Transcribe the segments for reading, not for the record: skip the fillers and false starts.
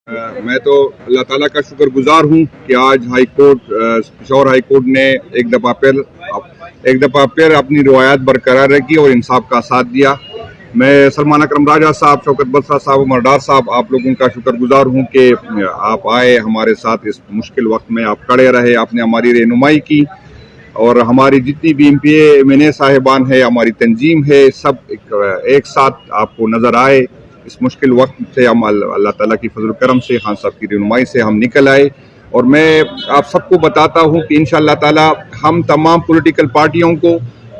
मैं तो अल्लाह ताला का शुक्रगुजार हूँ कि आज high court Pishor high court ने एक दफ़ा फिर अपनी रिवायत बरकरार रखी और इंसाफ का साथ दिया। मैं सलमान अकरम राजा साहब, शौकत बसरा साहब, उमर डार साहब, आप लोगों का शुक्रगुजार हूँ कि आप आए हमारे साथ इस मुश्किल वक्त में, आप खड़े रहे, आपने हमारी रहनुमाई की और हमारी जितनी भी MPA MNA साहिबान है, हमारी तंजीम है, सब एक साथ आपको नज़र आए। इस मुश्किल वक्त से हम अल्लाह ताला की फजल करम से, खान साहब की रहनुमाई से हम निकल आए। और मैं आप सबको बताता हूँ कि इंशाअल्लाह ताला हम तमाम पॉलिटिकल पार्टियों को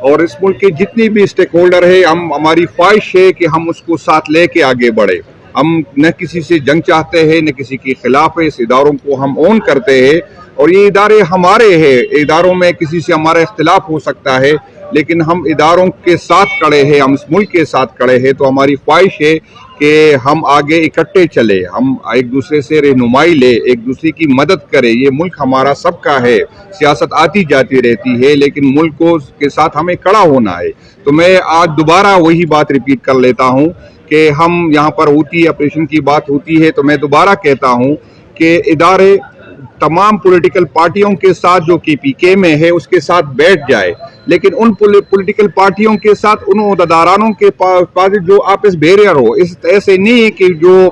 और इस मुल्क के जितने भी स्टेक होल्डर है, हमारी ख्वाहिश है कि हम उसको साथ लेके आगे बढ़े। हम न किसी से जंग चाहते हैं, न किसी के खिलाफ है। इस इदारों को हम ओन करते हैं और ये इदारे हमारे हैं। इदारों में किसी से हमारा इख्तिलाफ हो सकता है, लेकिन हम इदारों के साथ खड़े हैं, हम इस मुल्क के साथ खड़े हैं। तो हमारी ख्वाहिश है कि हम आगे इकट्ठे चले, हम एक दूसरे से रहनुमाई ले, एक दूसरे की मदद करें। ये मुल्क हमारा सबका है। सियासत आती जाती रहती है, लेकिन मुल्क को के साथ हमें खड़ा होना है। तो मैं आज दोबारा वही बात रिपीट कर लेता हूँ कि हम यहाँ पर होती है, ऑपरेशन की बात होती है, तो मैं दोबारा कहता हूँ कि इदारे तमाम पॉलिटिकल पार्टियों के साथ जो KPK में है उसके साथ बैठ जाए, लेकिन उन पॉलिटिकल पार्टियों के साथ उन ओहदेदारानों के पास जो आपस बैरियर हो। इस ऐसे नहीं है कि जो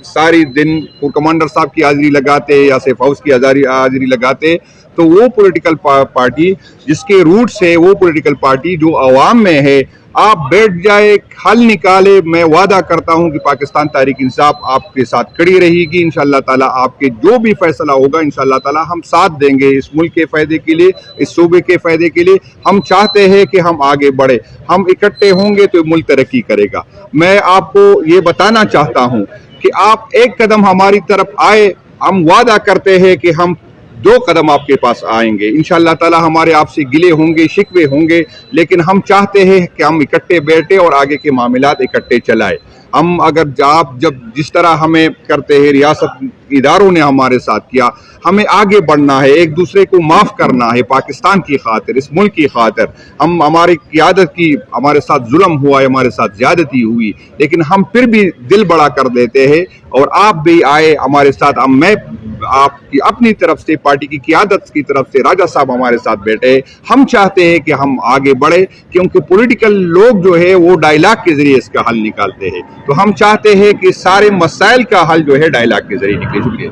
सारी दिन कमांडर साहब की हाजिरी लगाते या सेफ हाउस की हाजिरी लगाते, तो वो पॉलिटिकल पार्टी जिसके रूट से वो पॉलिटिकल पार्टी जो अवाम में है, आप बैठ जाए, हल निकाले। मैं वादा करता हूं कि पाकिस्तान तहरीक इंसाफ आपके साथ खड़ी रहेगी। इंशाअल्लाह ताला आपके जो भी फैसला होगा, इंशाअल्लाह ताला हम साथ देंगे। इस मुल्क के फायदे के लिए, इस सूबे के फायदे के लिए हम चाहते हैं कि हम आगे बढ़े। हम इकट्ठे होंगे तो मुल्क तरक्की करेगा। मैं आपको ये बताना चाहता हूं कि आप एक कदम हमारी तरफ आए, हम वादा करते हैं कि हम 2 कदम आपके पास आएंगे। इंशाअल्लाह ताला हमारे आपसे गिले होंगे, शिकवे होंगे, लेकिन हम चाहते हैं कि हम इकट्ठे बैठे और आगे के मामलात इकट्ठे चलाए। हम अगर आप जब जिस तरह हमें करते हैं, रियासत इदारों ने हमारे साथ किया, हमें आगे बढ़ना है, एक दूसरे को माफ़ करना है पाकिस्तान की खातिर, इस मुल्क की खातिर। हम हमारी क़ियादत की, हमारे साथ जुल्म हुआ है, हमारे साथ ज़्यादती हुई, लेकिन हम फिर भी दिल बड़ा कर देते हैं और आप भी आए हमारे साथ। मैं आपकी अपनी तरफ से, पार्टी की क़ियादत की तरफ से, राजा साहब हमारे साथ बैठे। हम चाहते हैं कि हम आगे बढ़े, क्योंकि पॉलिटिकल लोग जो है वो डायलॉग के जरिए इसका हल निकालते हैं। तो हम चाहते हैं कि सारे मसाइल का हल जो है डायलॉग के जरिए निकले। शुक्रिया।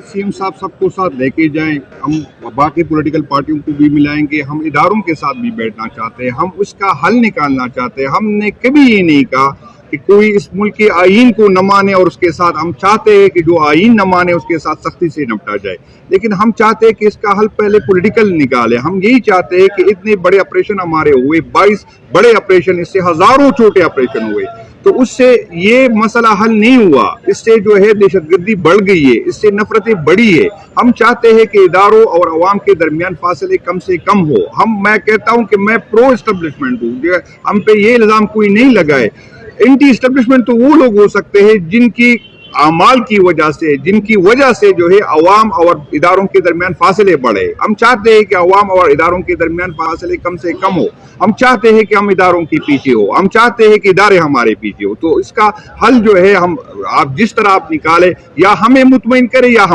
CM साहब सबको साथ लेके जाएं, हम बाकी पॉलिटिकल पार्टियों को भी मिलाएंगे, हम इदारों के साथ भी बैठना चाहते हैं, हम उसका हल निकालना चाहते हैं। हमने कभी ये नहीं कहा कि कोई इस मुल्क के आईन को न माने और उसके साथ, हम चाहते हैं कि जो आईन न माने उसके साथ सख्ती से निपटा जाए, लेकिन हम चाहते हैं कि इसका हल पहले पॉलिटिकल निकाले। हम यही चाहते हैं कि इतने बड़े ऑपरेशन हमारे हुए, 22 बड़े ऑपरेशन, इससे हजारों छोटे ऑपरेशन हुए, तो उससे ये मसला हल नहीं हुआ। इससे जो है दहशतगर्दी बढ़ गई है, इससे नफरतें बढ़ी है। हम चाहते हैं कि इदारों और अवाम के दरमियान फासले कम से कम हो। मैं कहता हूं कि मैं प्रो एस्टेब्लिशमेंट हूँ, हम पे ये इल्जाम कोई नहीं लगाए। एंटी एस्टेब्लिशमेंट तो वो लोग हो सकते हैं जिनकी अमाल की वजह से, जिनकी वजह से जो है अवाम और इदारों के दरमियान फासले बढ़े। हम चाहते हैं कि अवाम और इदारों के दरमियान फासले कम से कम हो। हम चाहते हैं कि हम इदारों के पीछे हो, हम चाहते हैं कि इदारे हमारे पीछे हो। तो इसका हल जो है, हम आप जिस तरह आप निकाले, या हमें मुतमईन करे या हम